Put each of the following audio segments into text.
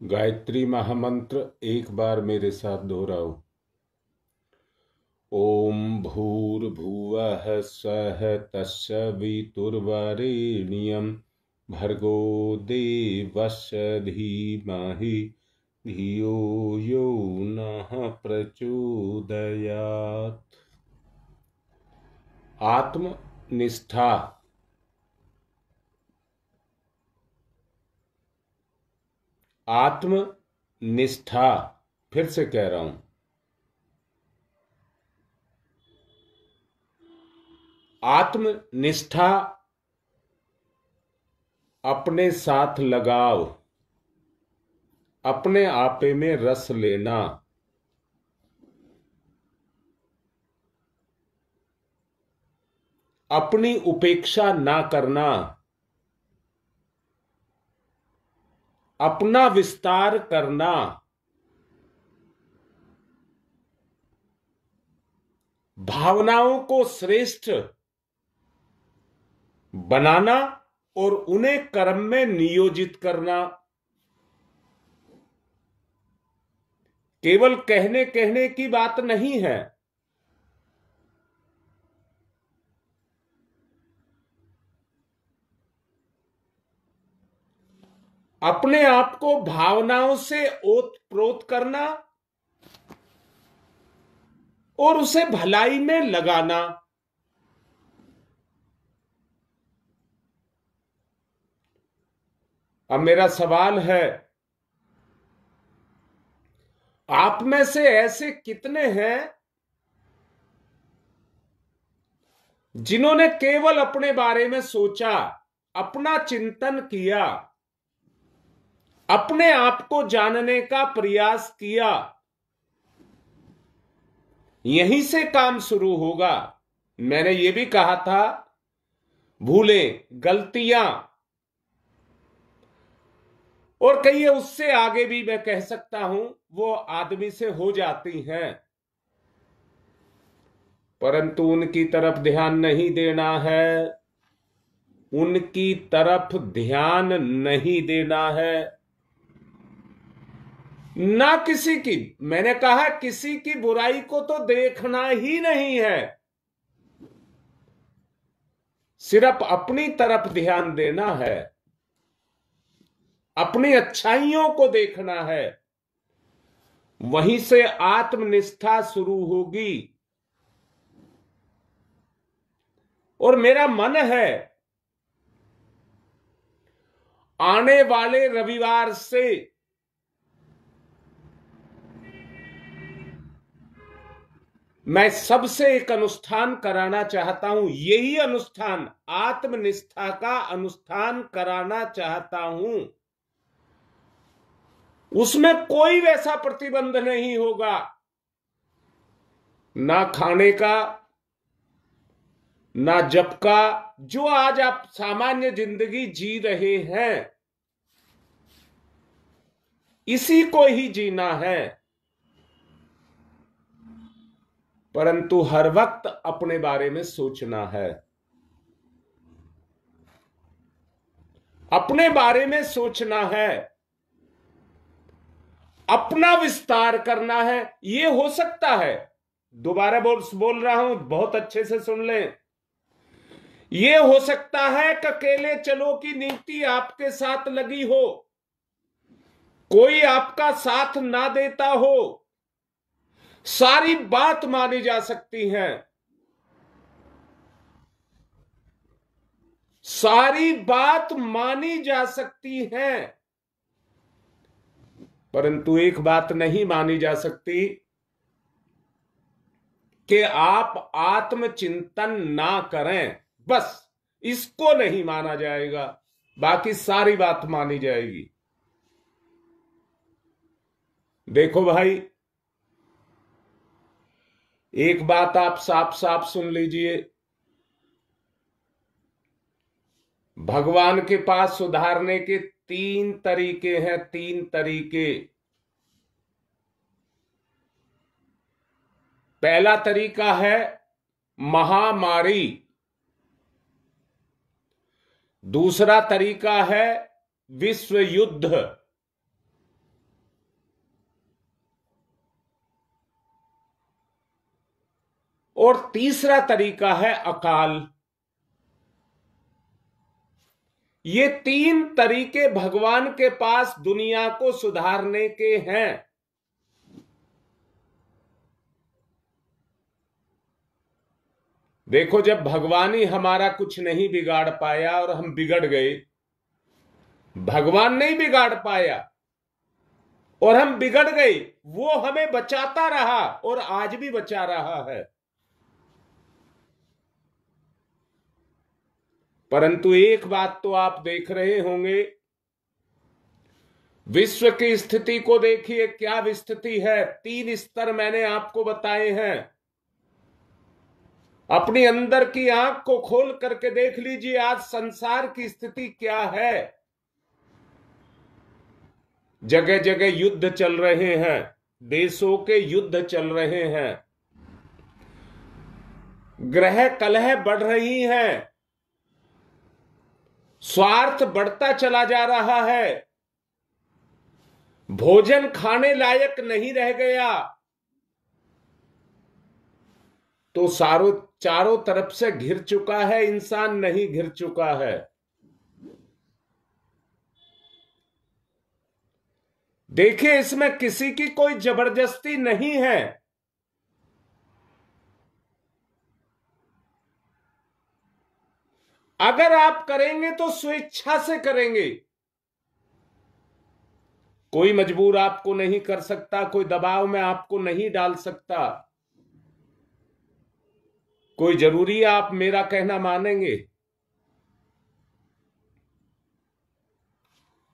गायत्री महामंत्र एक बार मेरे साथ दोहराओ। ओम भूर्भुवः स्वः तत्सवितुर्वरेण्यं भर्गो देवस्य धीमहि धियो यो नः प्रचोदयात्। आत्मनिष्ठा। आत्मनिष्ठा, फिर से कह रहा हूं, आत्मनिष्ठा, अपने साथ लगाव, अपने आपे में रस लेना, अपनी उपेक्षा ना करना, अपना विस्तार करना, भावनाओं को श्रेष्ठ बनाना और उन्हें कर्म में नियोजित करना। केवल कहने कहने की बात नहीं है। अपने आप को भावनाओं से ओत-प्रोत करना और उसे भलाई में लगाना। अब मेरा सवाल है, आप में से ऐसे कितने हैं जिन्होंने केवल अपने बारे में सोचा, अपना चिंतन किया, अपने आप को जानने का प्रयास किया? यहीं से काम शुरू होगा। मैंने यह भी कहा था, भूलें, गलतियां और कहिए उससे आगे भी मैं कह सकता हूं, वो आदमी से हो जाती हैं, परंतु उनकी तरफ ध्यान नहीं देना है। उनकी तरफ ध्यान नहीं देना है। ना किसी की, मैंने कहा किसी की बुराई को तो देखना ही नहीं है, सिर्फ अपनी तरफ ध्यान देना है, अपनी अच्छाइयों को देखना है। वहीं से आत्मनिष्ठा शुरू होगी। और मेरा मन है, आने वाले रविवार से मैं सबसे एक अनुष्ठान कराना चाहता हूं। यही अनुष्ठान, आत्मनिष्ठा का अनुष्ठान कराना चाहता हूं। उसमें कोई वैसा प्रतिबंध नहीं होगा, ना खाने का, ना जप का। जो आज आप सामान्य जिंदगी जी रहे हैं, इसी को ही जीना है, परंतु हर वक्त अपने बारे में सोचना है, अपने बारे में सोचना है, अपना विस्तार करना है। यह हो सकता है, दोबारा बोल रहा हूं, बहुत अच्छे से सुन लें। यह हो सकता है कि अकेले चलो की नीति आपके साथ लगी हो, कोई आपका साथ ना देता हो, सारी बात मानी जा सकती है, सारी बात मानी जा सकती है, परंतु एक बात नहीं मानी जा सकती कि आप आत्मचिंतन ना करें। बस इसको नहीं माना जाएगा, बाकी सारी बात मानी जाएगी। देखो भाई, एक बात आप साफ साफ सुन लीजिए, भगवान के पास सुधारने के 3 तरीके हैं। 3 तरीके। पहला तरीका है महामारी, दूसरा तरीका है विश्व युद्ध, और तीसरा तरीका है अकाल। ये तीन तरीके भगवान के पास दुनिया को सुधारने के हैं। देखो, जब भगवान ही हमारा कुछ नहीं बिगाड़ पाया और हम बिगड़ गए, भगवान नहीं बिगाड़ पाया और हम बिगड़ गए, वो हमें बचाता रहा और आज भी बचा रहा है। परंतु एक बात तो आप देख रहे होंगे, विश्व की स्थिति को देखिए, क्या स्थिति है। 3 स्तर मैंने आपको बताए हैं। अपनी अंदर की आंख को खोल करके देख लीजिए, आज संसार की स्थिति क्या है। जगह जगह युद्ध चल रहे हैं, देशों के युद्ध चल रहे हैं, ग्रह कलह बढ़ रही हैं, स्वार्थ बढ़ता चला जा रहा है, भोजन खाने लायक नहीं रह गया, तो चारों तरफ से घिर चुका है, इंसान नहीं घिर चुका है। देखिए, इसमें किसी की कोई जबरदस्ती नहीं है। अगर आप करेंगे तो स्वेच्छा से करेंगे, कोई मजबूर आपको नहीं कर सकता, कोई दबाव में आपको नहीं डाल सकता, कोई जरूरी आप मेरा कहना मानेंगे।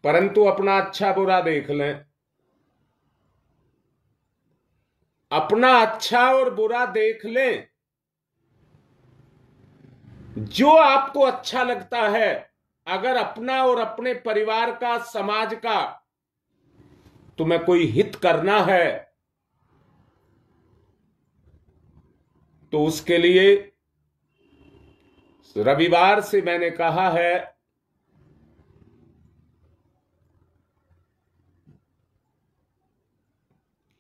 परंतु अपना अच्छा बुरा देख लें, अपना अच्छा और बुरा देख लें। जो आपको अच्छा लगता है, अगर अपना और अपने परिवार का, समाज का तुम्हें कोई हित करना है, तो उसके लिए रविवार से मैंने कहा है,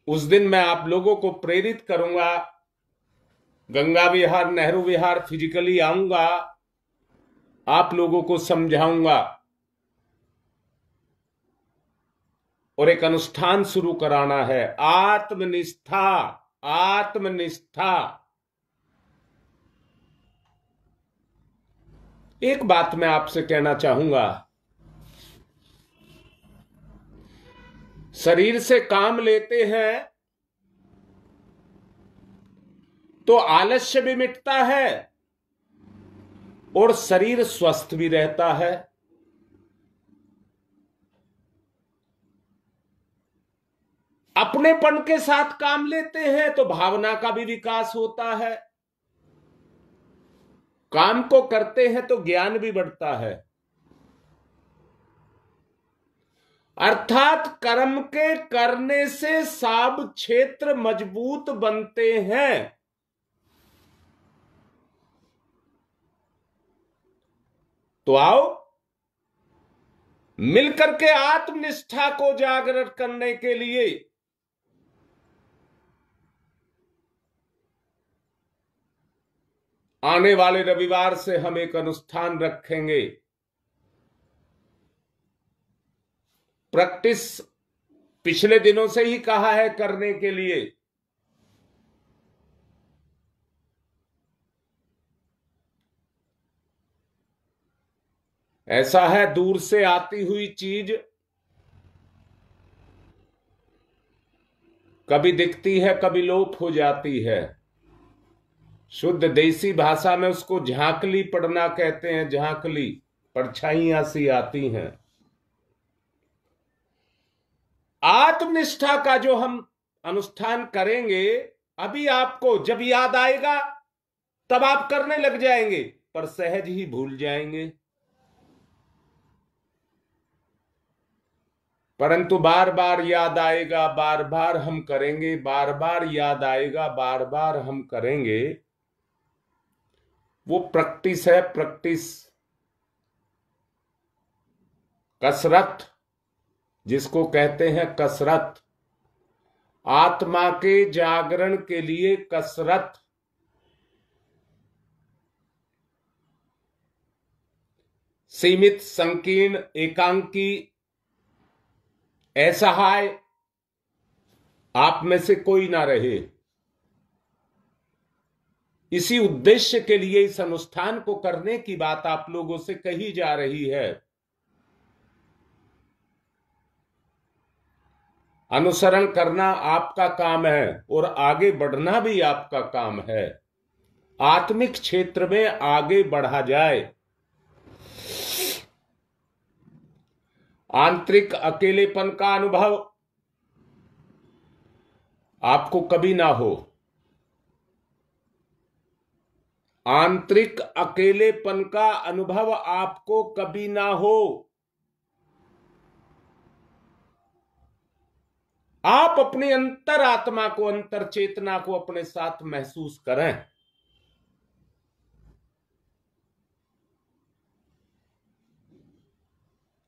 उस दिन मैं आप लोगों को प्रेरित करूंगा, गंगा विहार, नेहरू विहार फिजिकली आऊंगा, आप लोगों को समझाऊंगा और एक अनुष्ठान शुरू कराना है, आत्मनिष्ठा। आत्मनिष्ठा। एक बात मैं आपसे कहना चाहूंगा, शरीर से काम लेते हैं तो आलस्य भी मिटता है और शरीर स्वस्थ भी रहता है। अपनेपन के साथ काम लेते हैं तो भावना का भी विकास होता है, काम को करते हैं तो ज्ञान भी बढ़ता है। अर्थात कर्म के करने से सब क्षेत्र मजबूत बनते हैं। तो आओ मिलकर के आत्मनिष्ठा को जागृत करने के लिए आने वाले रविवार से हम एक अनुष्ठान रखेंगे। प्रैक्टिस पिछले दिनों से ही कहा है करने के लिए। ऐसा है, दूर से आती हुई चीज कभी दिखती है, कभी लोप हो जाती है। शुद्ध देसी भाषा में उसको झांकली पड़ना कहते हैं। झांकली, परछाइयां सी आती हैं। आत्मनिष्ठा का जो हम अनुष्ठान करेंगे, अभी आपको जब याद आएगा तब आप करने लग जाएंगे, पर सहज ही भूल जाएंगे। परंतु बार बार याद आएगा, बार बार हम करेंगे, बार बार याद आएगा, बार बार हम करेंगे। वो प्रैक्टिस है, प्रैक्टिस, कसरत जिसको कहते हैं, कसरत। आत्मा के जागरण के लिए कसरत। सीमित, संकीर्ण, एकांकी, असहाय आप में से कोई ना रहे। इसी उद्देश्य के लिए इस अनुष्ठान को करने की बात आप लोगों से कही जा रही है। अनुसरण करना आपका काम है और आगे बढ़ना भी आपका काम है। आत्मिक क्षेत्र में आगे बढ़ा जाए। आंतरिक अकेलेपन का अनुभव आपको कभी ना हो। आंतरिक अकेलेपन का अनुभव आपको कभी ना हो। आप अपनी अंतर आत्मा को, अंतर चेतना को अपने साथ महसूस करें।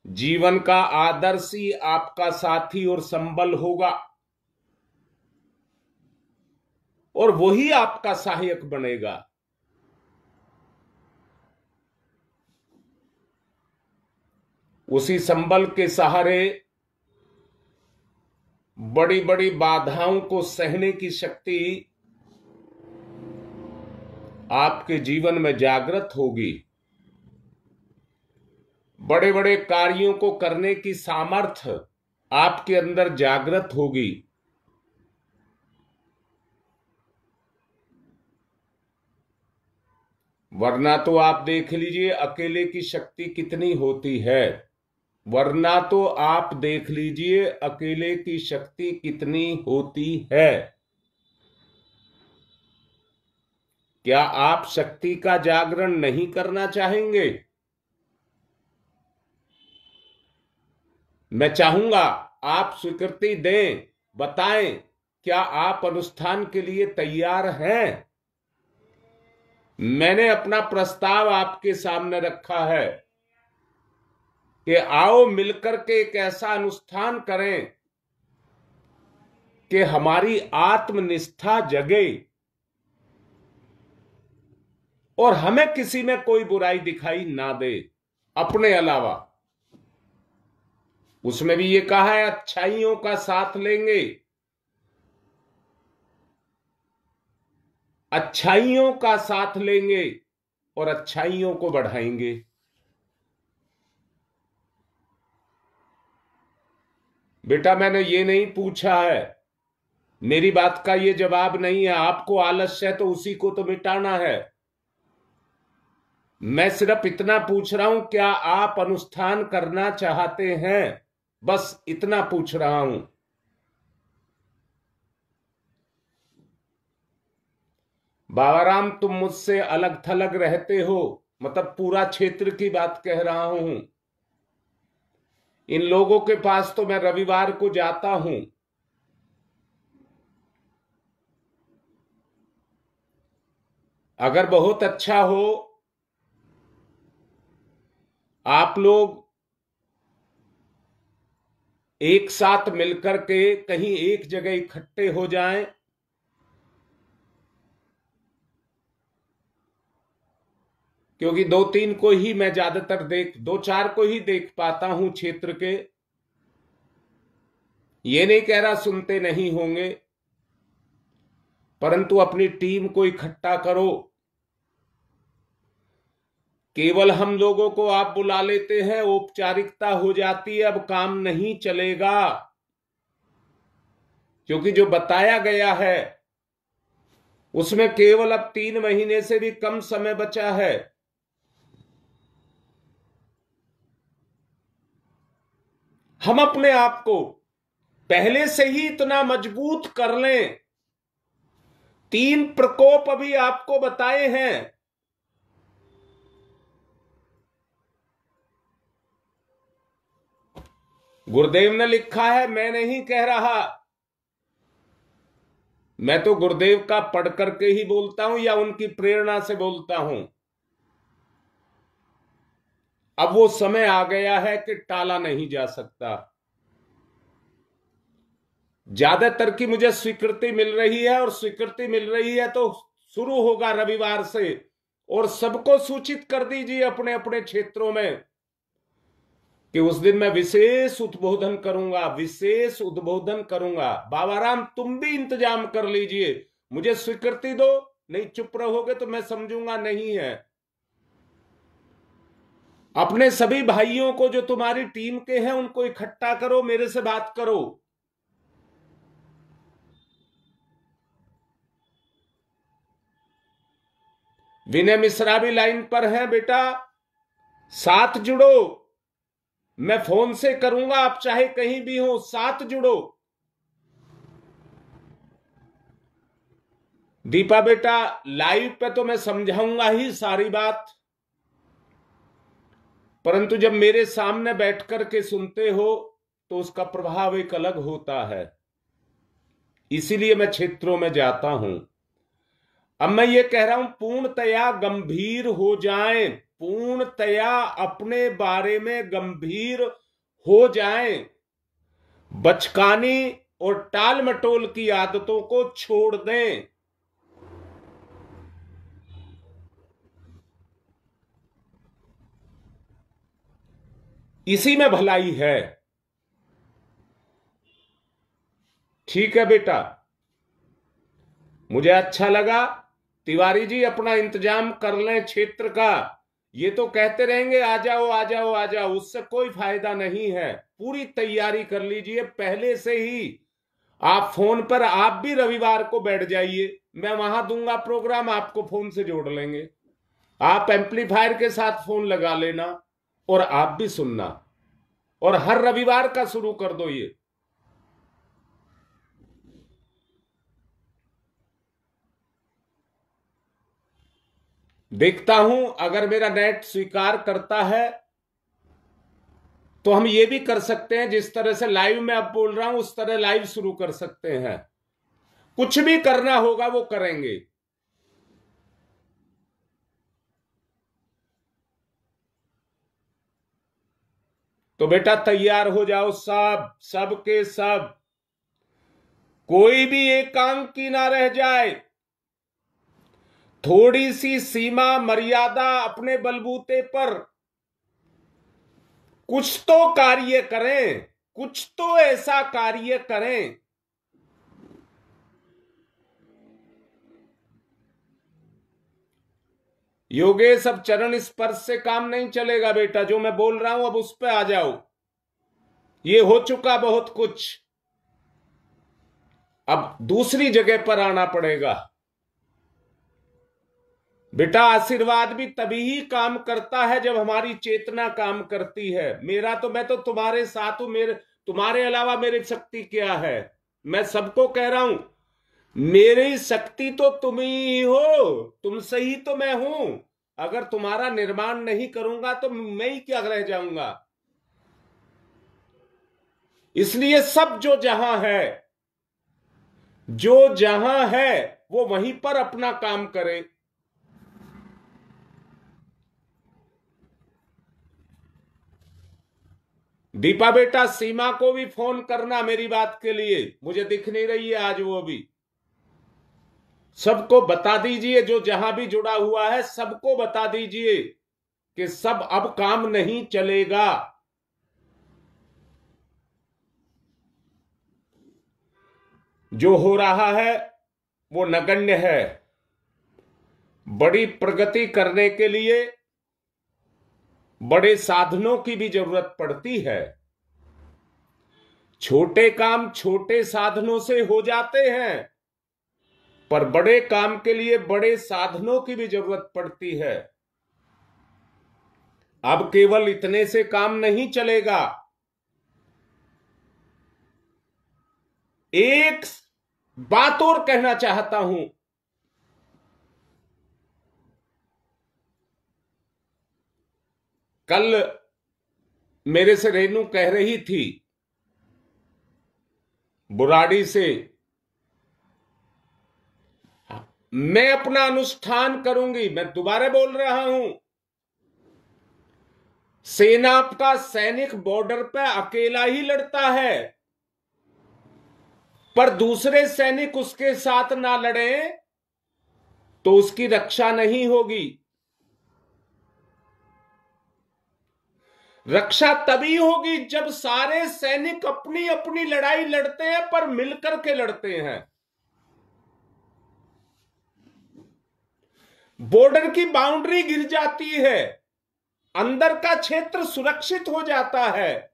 जीवन का आदर्शी आपका साथी और संबल होगा और वही आपका सहायक बनेगा। उसी संबल के सहारे बड़ी बड़ी बाधाओं को सहने की शक्ति आपके जीवन में जागृत होगी। बड़े बड़े कार्यों को करने की सामर्थ्य आपके अंदर जागृत होगी। वरना तो आप देख लीजिए अकेले की शक्ति कितनी होती है। वरना तो आप देख लीजिए अकेले की शक्ति कितनी होती है। क्या आप शक्ति का जागरण नहीं करना चाहेंगे? मैं चाहूंगा आप स्वीकृति दें, बताएं, क्या आप अनुष्ठान के लिए तैयार हैं? मैंने अपना प्रस्ताव आपके सामने रखा है कि आओ मिलकर के एक ऐसा अनुष्ठान करें कि हमारी आत्मनिष्ठा जगे और हमें किसी में कोई बुराई दिखाई ना दे अपने अलावा। उसमें भी ये कहा है अच्छाइयों का साथ लेंगे, अच्छाइयों का साथ लेंगे और अच्छाइयों को बढ़ाएंगे। बेटा मैंने ये नहीं पूछा है, मेरी बात का ये जवाब नहीं है। आपको आलस्य है तो उसी को तो मिटाना है। मैं सिर्फ इतना पूछ रहा हूं, क्या आप अनुष्ठान करना चाहते हैं? बस इतना पूछ रहा हूं। बाबा राम तुम मुझसे अलग थलग रहते हो, मतलब पूरा क्षेत्र की बात कह रहा हूं। इन लोगों के पास तो मैं रविवार को जाता हूं। अगर बहुत अच्छा हो आप लोग एक साथ मिलकर के कहीं एक जगह इकट्ठे हो जाएं, क्योंकि 2-3 को ही मैं ज्यादातर 2-4 को ही देख पाता हूं क्षेत्र के। ये नहीं कह रहा सुनते नहीं होंगे, परंतु अपनी टीम को इकट्ठा करो। केवल हम लोगों को आप बुला लेते हैं, औपचारिकता हो जाती है, अब काम नहीं चलेगा। क्योंकि जो बताया गया है उसमें केवल अब 3 महीने से भी कम समय बचा है। हम अपने आप को पहले से ही इतना मजबूत कर लें। 3 प्रकोप अभी आपको बताए हैं। गुरुदेव ने लिखा है, मैं नहीं कह रहा। मैं तो गुरुदेव का पढ़ करके ही बोलता हूं या उनकी प्रेरणा से बोलता हूं। अब वो समय आ गया है कि टाला नहीं जा सकता। ज्यादातर की मुझे स्वीकृति मिल रही है और स्वीकृति मिल रही है तो शुरू होगा रविवार से। और सबको सूचित कर दीजिए अपने अपने क्षेत्रों में कि उस दिन मैं विशेष उद्बोधन करूंगा, विशेष उद्बोधन करूंगा। बाबा राम तुम भी इंतजाम कर लीजिए, मुझे स्वीकृति दो, नहीं चुप रहोगे तो मैं समझूंगा नहीं है। अपने सभी भाइयों को जो तुम्हारी टीम के हैं उनको इकट्ठा करो, मेरे से बात करो। विनय मिश्रा भी लाइन पर है, बेटा साथ जुड़ो। मैं फोन से करूंगा, आप चाहे कहीं भी हो, साथ जुड़ो। दीपा बेटा लाइव पे तो मैं समझाऊंगा ही सारी बात, परंतु जब मेरे सामने बैठ कर के सुनते हो तो उसका प्रभाव एक अलग होता है। इसीलिए मैं क्षेत्रों में जाता हूं। अब मैं ये कह रहा हूं, पूर्णतया गंभीर हो जाएं, पूर्णतया अपने बारे में गंभीर हो जाएं, बचकानी और टाल मटोल की आदतों को छोड़ दें। इसी में भलाई है। ठीक है बेटा, मुझे अच्छा लगा। तिवारी जी अपना इंतजाम कर लें क्षेत्र का। ये तो कहते रहेंगे आ जाओ आ जाओ आ जाओ, उससे कोई फायदा नहीं है। पूरी तैयारी कर लीजिए पहले से ही। आप फोन पर आप भी रविवार को बैठ जाइए, मैं वहां दूंगा प्रोग्राम, आपको फोन से जोड़ लेंगे। आप एम्पलीफायर के साथ फोन लगा लेना और आप भी सुनना, और हर रविवार का शुरू कर दो ये। देखता हूं अगर मेरा नेट स्वीकार करता है तो हम ये भी कर सकते हैं, जिस तरह से लाइव में अब बोल रहा हूं उस तरह लाइव शुरू कर सकते हैं। कुछ भी करना होगा वो करेंगे। तो बेटा तैयार हो जाओ सब के सब, कोई भी एकांकी ना रह जाए। थोड़ी सी सीमा मर्यादा अपने बलबूते पर कुछ तो कार्य करें, कुछ तो ऐसा कार्य करें। योगेश अब चरण स्पर्श से काम नहीं चलेगा बेटा, जो मैं बोल रहा हूं अब उस पे आ जाओ। ये हो चुका बहुत कुछ, अब दूसरी जगह पर आना पड़ेगा। बेटा आशीर्वाद भी तभी ही काम करता है जब हमारी चेतना काम करती है। मैं तो तुम्हारे साथ हूं, तुम्हारे अलावा मेरी शक्ति क्या है? मैं सबको कह रहा हूं, मेरी शक्ति तो तुम ही हो, तुमसे ही तो मैं हूं। अगर तुम्हारा निर्माण नहीं करूंगा तो मैं ही क्या रह जाऊंगा। इसलिए सब जो जहां है वो वहीं पर अपना काम करे। दीपा बेटा सीमा को भी फोन करना मेरी बात के लिए, मुझे दिख नहीं रही है आज वो भी। सबको बता दीजिए, जो जहां भी जुड़ा हुआ है सबको बता दीजिए कि सब अब काम नहीं चलेगा। जो हो रहा है वो नगण्य है। बड़ी प्रगति करने के लिए बड़े साधनों की भी जरूरत पड़ती है। छोटे काम छोटे साधनों से हो जाते हैं, पर बड़े काम के लिए बड़े साधनों की भी जरूरत पड़ती है। अब केवल इतने से काम नहीं चलेगा। एक बात और कहना चाहता हूं, कल मेरे से रेनू कह रही थी बुराड़ी से, मैं अपना अनुष्ठान करूंगी। मैं दोबारा बोल रहा हूं, सेना का सैनिक बॉर्डर पे अकेला ही लड़ता है, पर दूसरे सैनिक उसके साथ ना लड़े तो उसकी रक्षा नहीं होगी। रक्षा तभी होगी जब सारे सैनिक अपनी अपनी लड़ाई लड़ते हैं पर मिलकर के लड़ते हैं। बॉर्डर की बाउंड्री गिर जाती है, अंदर का क्षेत्र सुरक्षित हो जाता है।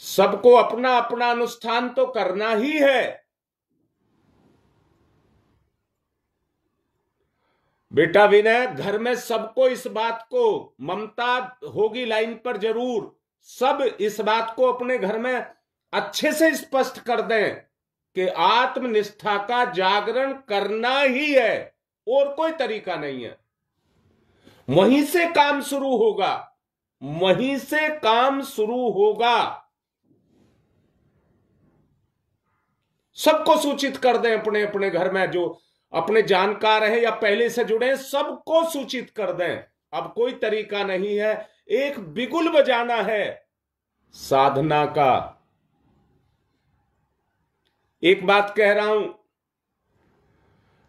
सबको अपना अपना अनुष्ठान तो करना ही है। बेटा विनय, घर में सबको इस बात को, ममता होगी लाइन पर जरूर, सब इस बात को अपने घर में अच्छे से स्पष्ट कर दें कि आत्मनिष्ठा का जागरण करना ही है, और कोई तरीका नहीं है। वहीं से काम शुरू होगा, वहीं से काम शुरू होगा। सबको सूचित कर दें, अपने अपने घर में जो अपने जानकार हैं या पहले से जुड़े हैं, सबको सूचित कर दें। अब कोई तरीका नहीं है, एक बिगुल बजाना है साधना का। एक बात कह रहा हूं,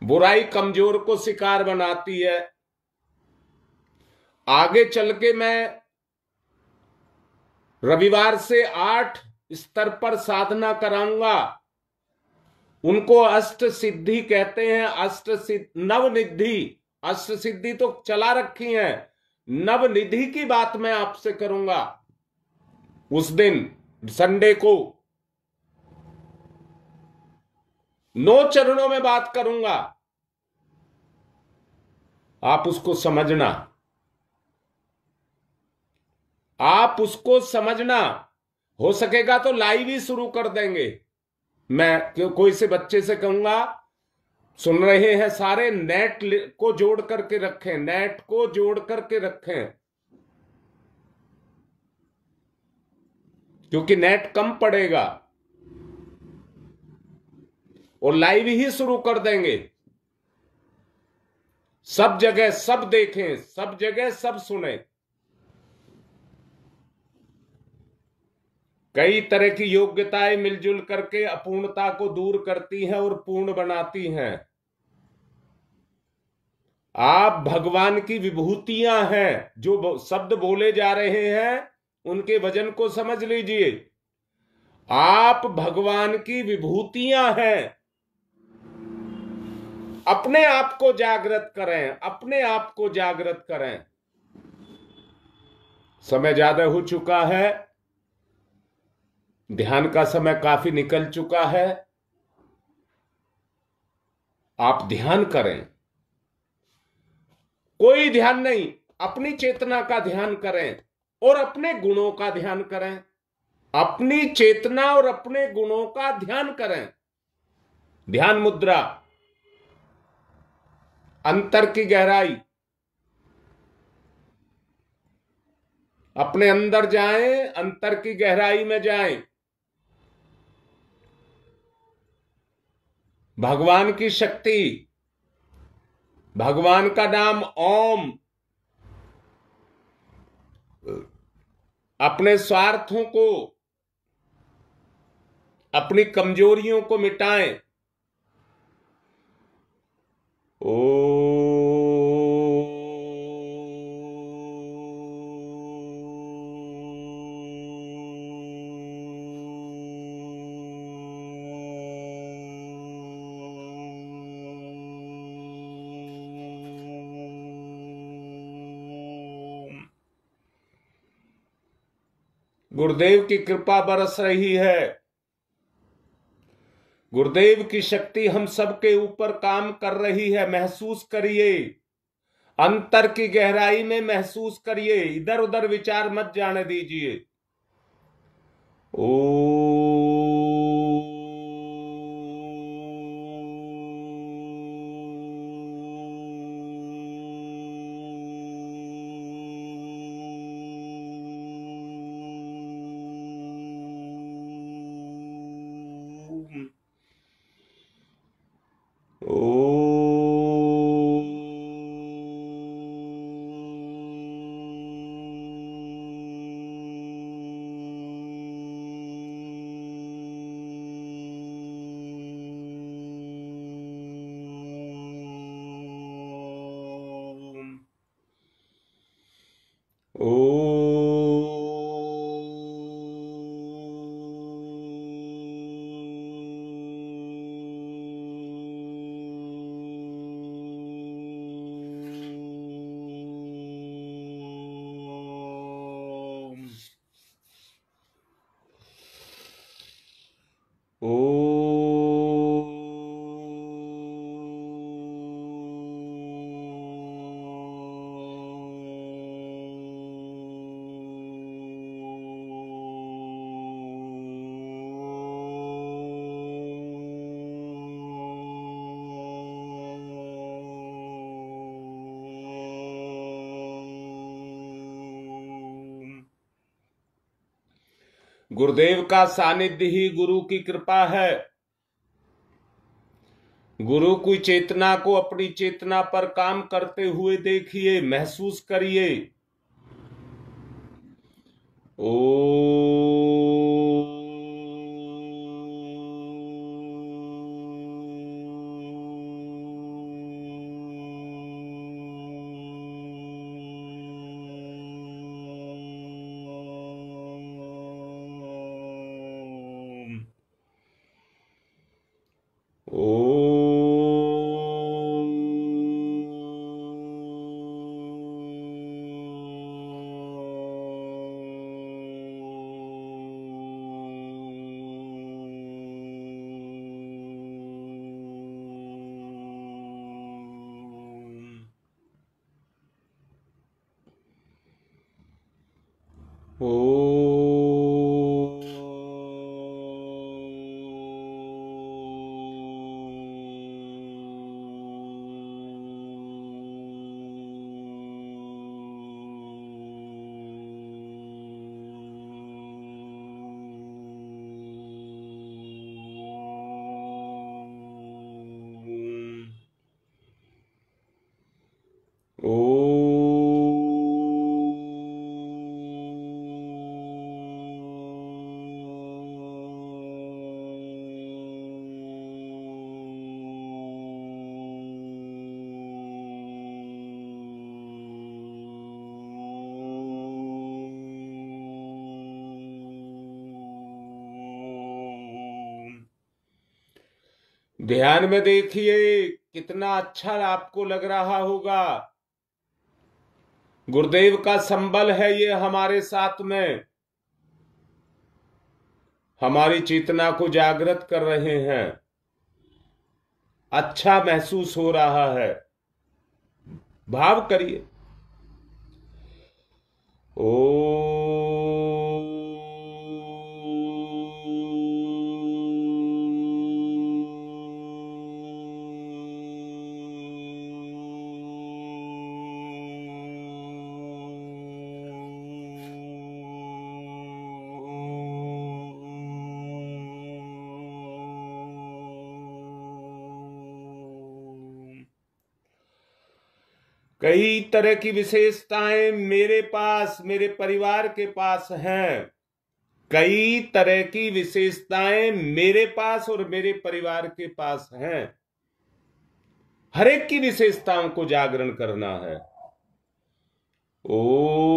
बुराई कमजोर को शिकार बनाती है। आगे चल के मैं रविवार से 8 स्तर पर साधना कराऊंगा। उनको अष्ट सिद्धि कहते हैं, अष्ट सिद्धि, नवनिधि। अष्ट सिद्धि तो चला रखी है, नवनिधि की बात मैं आपसे करूंगा उस दिन संडे को। 9 चरणों में बात करूंगा, आप उसको समझना, आप उसको समझना। हो सकेगा तो लाइव ही शुरू कर देंगे। मैं कोई से बच्चे से कहूंगा, सुन रहे हैं सारे, नेट को जोड़ करके रखें, नेट को जोड़ करके रखें, क्योंकि नेट कम पड़ेगा, और लाइव ही शुरू कर देंगे। सब जगह सब देखें, सब जगह सब सुने। कई तरह की योग्यताएं मिलजुल करके अपूर्णता को दूर करती हैं और पूर्ण बनाती हैं। आप भगवान की विभूतियां हैं। जो शब्द बोले जा रहे हैं उनके वजन को समझ लीजिए। आप भगवान की विभूतियां हैं। अपने आप को जागृत करें, अपने आप को जागृत करें। समय ज्यादा हो चुका है, ध्यान का समय काफी निकल चुका है। आप ध्यान करें, कोई ध्यान नहीं, अपनी चेतना का ध्यान करें और अपने गुणों का ध्यान करें। अपनी चेतना और अपने गुणों का ध्यान करें। ध्यान मुद्रा, अंतर की गहराई, अपने अंदर जाएं, अंतर की गहराई में जाएं। भगवान की शक्ति, भगवान का नाम ओम। अपने स्वार्थों को, अपनी कमजोरियों को मिटाएं। ओ गुरुदेव की कृपा बरस रही है। गुरुदेव की शक्ति हम सबके ऊपर काम कर रही है। महसूस करिए, अंतर की गहराई में महसूस करिए। इधर उधर विचार मत जाने दीजिए। ओ ओ गुरुदेव का सानिध्य ही गुरु की कृपा है। गुरु की चेतना को अपनी चेतना पर काम करते हुए देखिए, महसूस करिए। ओ ध्यान में देखिए, कितना अच्छा आपको लग रहा होगा। गुरुदेव का संबल है ये हमारे साथ में, हमारी चेतना को जागृत कर रहे हैं। अच्छा महसूस हो रहा है। भाव करिए। ओ कई तरह की विशेषताएं मेरे पास, मेरे परिवार के पास हैं। कई तरह की विशेषताएं मेरे पास और मेरे परिवार के पास हैं। हर एक की विशेषताओं को जागरण करना है। ओ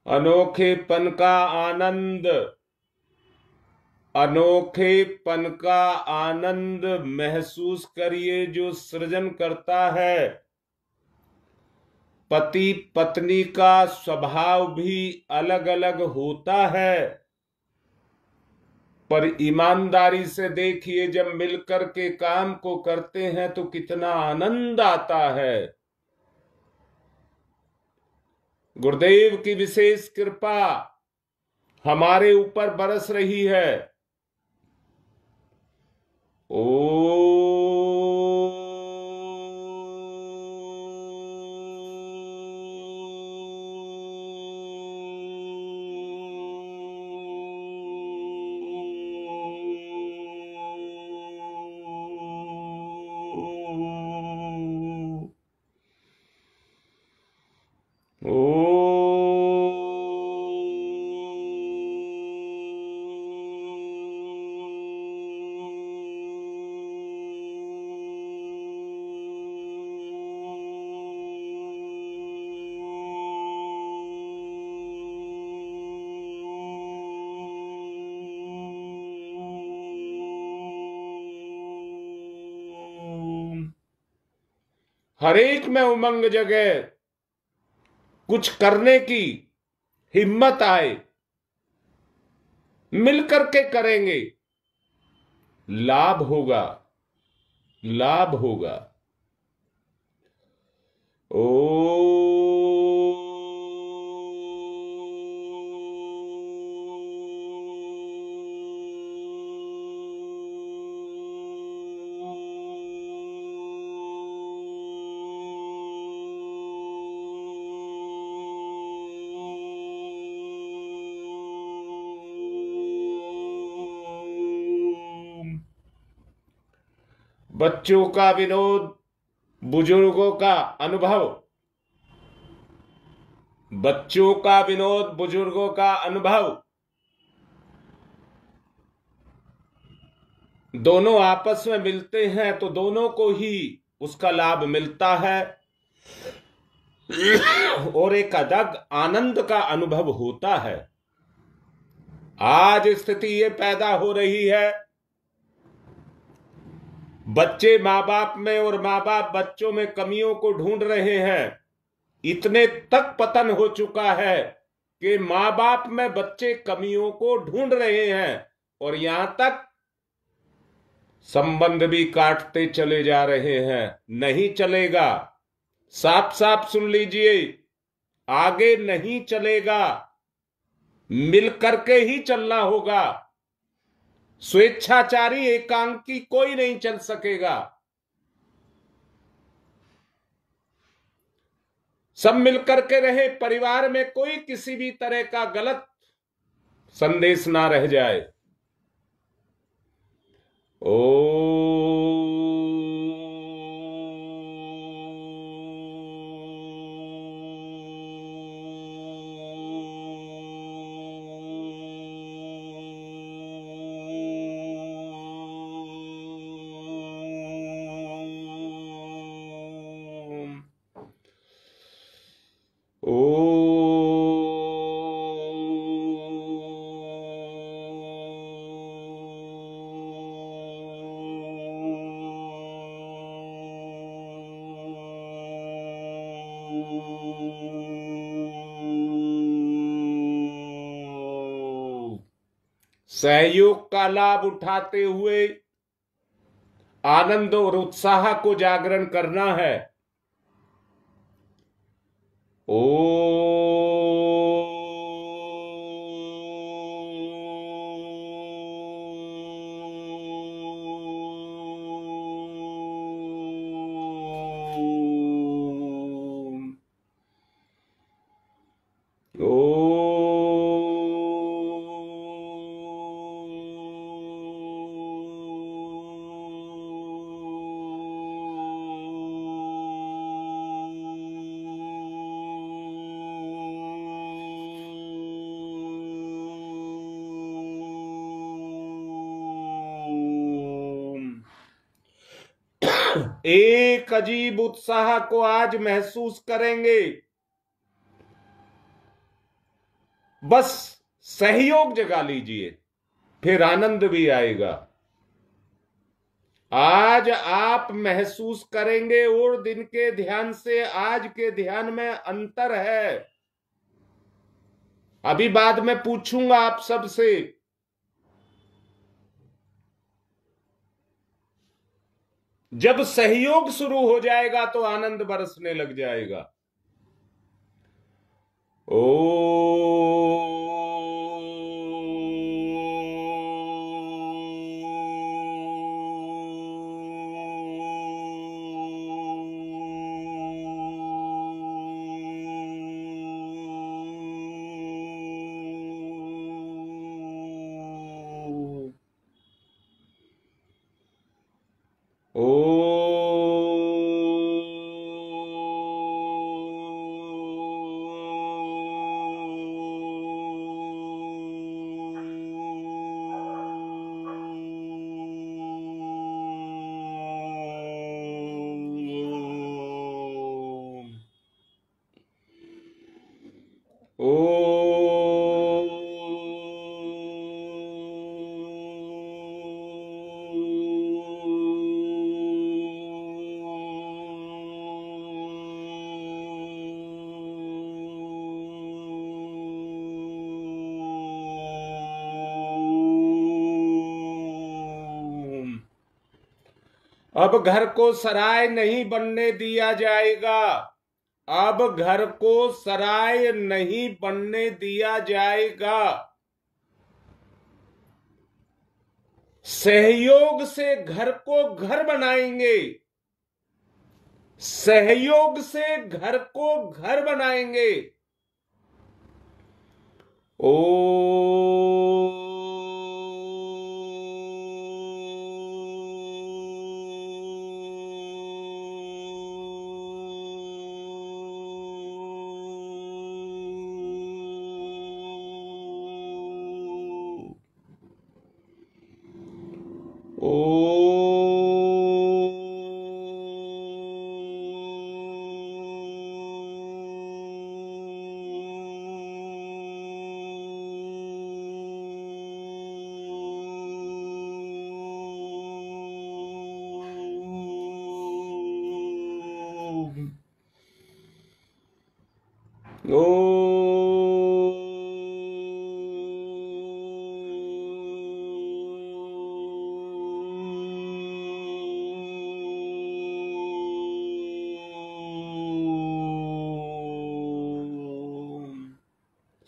अनोखेपन का आनंद, अनोखेपन का आनंद महसूस करिए जो सृजन करता है। पति पत्नी का स्वभाव भी अलग अलग होता है, पर ईमानदारी से देखिए जब मिलकर के काम को करते हैं तो कितना आनंद आता है। गुरुदेव की विशेष कृपा हमारे ऊपर बरस रही है। ओ हर एक में उमंग जगे, कुछ करने की हिम्मत आए, मिलकर के करेंगे, लाभ होगा, लाभ होगा। ओ बच्चों का विनोद, बुजुर्गों का अनुभव, बच्चों का विनोद, बुजुर्गों का अनुभव, दोनों आपस में मिलते हैं तो दोनों को ही उसका लाभ मिलता है और एक अलग आनंद का अनुभव होता है। आज स्थिति ये पैदा हो रही है, बच्चे माँ बाप में और माँ बाप बच्चों में कमियों को ढूंढ रहे हैं। इतने तक पतन हो चुका है कि माँ बाप में बच्चे कमियों को ढूंढ रहे हैं और यहां तक संबंध भी काटते चले जा रहे हैं। नहीं चलेगा, साफ साफ सुन लीजिए, आगे नहीं चलेगा, मिल करके ही चलना होगा। स्वेच्छाचारी एकांकी कोई नहीं चल सकेगा। सब मिलकर के रहे, परिवार में कोई किसी भी तरह का गलत संदेश ना रह जाए। ओ सहयोग का लाभ उठाते हुए आनंद और उत्साह को जागरण करना है। ओ एक अजीब उत्साह को आज महसूस करेंगे। बस सहयोग जगा लीजिए, फिर आनंद भी आएगा। आज आप महसूस करेंगे और दिन के ध्यान से आज के ध्यान में अंतर है। अभी बाद में पूछूंगा आप सबसे, जब सहयोग शुरू हो जाएगा तो आनंद बरसने लग जाएगा। ओ अब घर को सराय नहीं बनने दिया जाएगा। अब घर को सराय नहीं बनने दिया जाएगा। सहयोग से घर को घर बनाएंगे। सहयोग से घर को घर बनाएंगे। ओ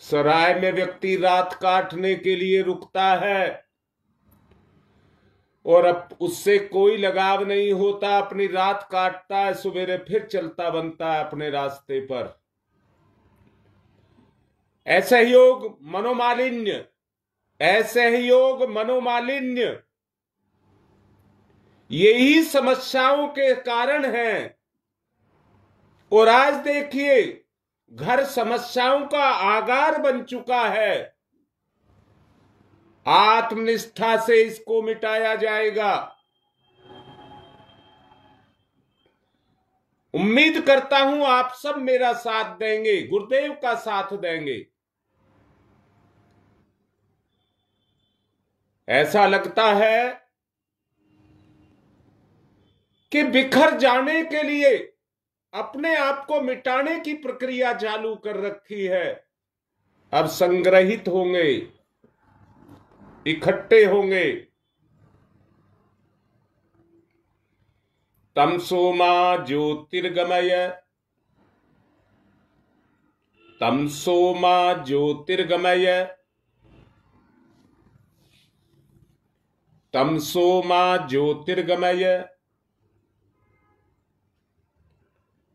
सराय में व्यक्ति रात काटने के लिए रुकता है और अब उससे कोई लगाव नहीं होता, अपनी रात काटता है, सवेरे फिर चलता बनता है अपने रास्ते पर। असहयोग मनोमालिन्य, असहयोग मनोमालिन्य यही समस्याओं के कारण है। और आज देखिए घर समस्याओं का आगार बन चुका है। आत्मनिष्ठा से इसको मिटाया जाएगा। उम्मीद करता हूं आप सब मेरा साथ देंगे, गुरुदेव का साथ देंगे। ऐसा लगता है कि बिखर जाने के लिए अपने आप को मिटाने की प्रक्रिया चालू कर रखी है। अब संग्रहित होंगे, इकट्ठे होंगे। तमसो मा ज्योतिर्गमय, तमसो मा ज्योतिर्गमय, तमसो मा ज्योतिर्गमय,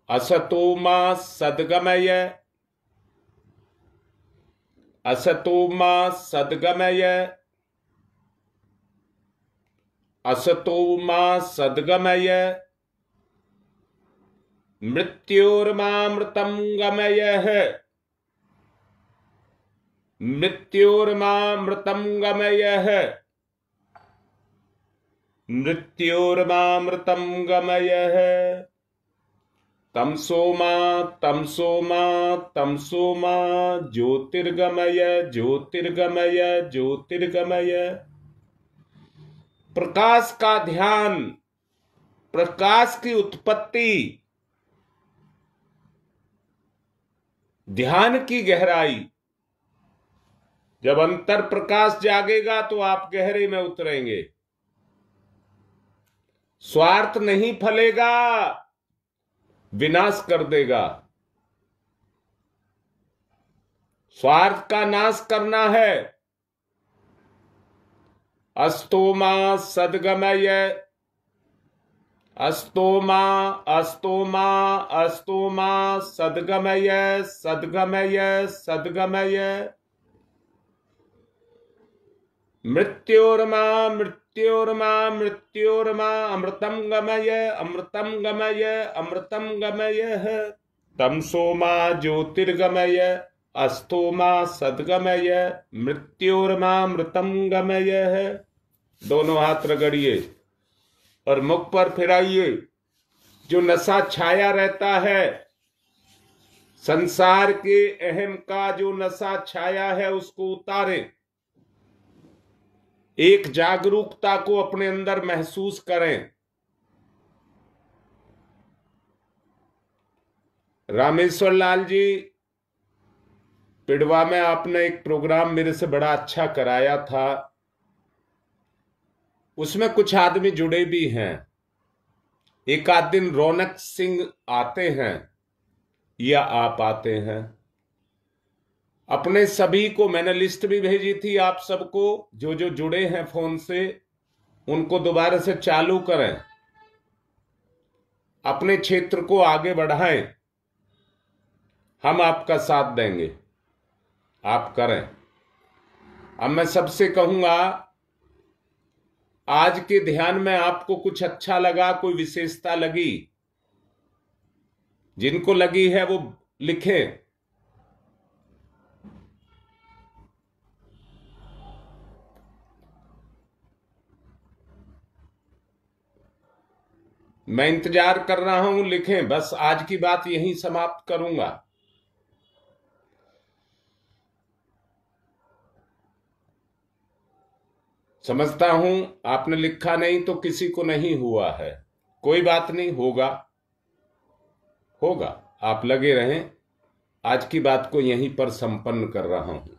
असतो मा सद्गमय, असतो मा सद्गमय, असतो मा सद्गमय, मृत्योर्मामृतं गमयः, मृत्योर्मामृतं गमयः, मृत्योर्मामृतं गमयः। तमसोमा तमसोमा तमसोमा ज्योतिर्गमय ज्योतिर्गमय ज्योतिर्गमय। प्रकाश का ध्यान, प्रकाश की उत्पत्ति, ध्यान की गहराई। जब अंतर प्रकाश जागेगा तो आप गहरे में उतरेंगे। स्वार्थ नहीं फलेगा, विनाश कर देगा। स्वार्थ का नाश करना है। अस्तोमा सद्गमय, अस्तोमा अस्तोमा अस्तोमा सद्गमय सद्गमय सद्गमय। मृत्योर्मा मृत्योर्मा मृत्योर्मा अमृतम गमय अमृतम गमय अमृतम गमय। तमसोमा ज्योतिर्गमय अस्तोमा सद्गमय मृत्योर्मा अमृतम गमय। दोनों हाथ रगड़िए और मुख पर फिराइए। जो नशा छाया रहता है, संसार के अहम का जो नशा छाया है, उसको उतारें। एक जागरूकता को अपने अंदर महसूस करें। रामेश्वर लाल जी, पिड़वा में आपने एक प्रोग्राम मेरे से बड़ा अच्छा कराया था। उसमें कुछ आदमी जुड़े भी हैं। एक आध दिन रौनक सिंह आते हैं या आप आते हैं। अपने सभी को मैंने लिस्ट भी भेजी थी, आप सबको जो जो जुड़े हैं फोन से, उनको दोबारा से चालू करें। अपने क्षेत्र को आगे बढ़ाएं। हम आपका साथ देंगे, आप करें। अब मैं सबसे कहूंगा, आज के ध्यान में आपको कुछ अच्छा लगा, कोई विशेषता लगी, जिनको लगी है वो लिखें। मैं इंतजार कर रहा हूं, लिखें। बस आज की बात यहीं समाप्त करूंगा। समझता हूं आपने लिखा नहीं तो किसी को नहीं हुआ है। कोई बात नहीं, होगा होगा। आप लगे रहें। आज की बात को यहीं पर संपन्न कर रहा हूं।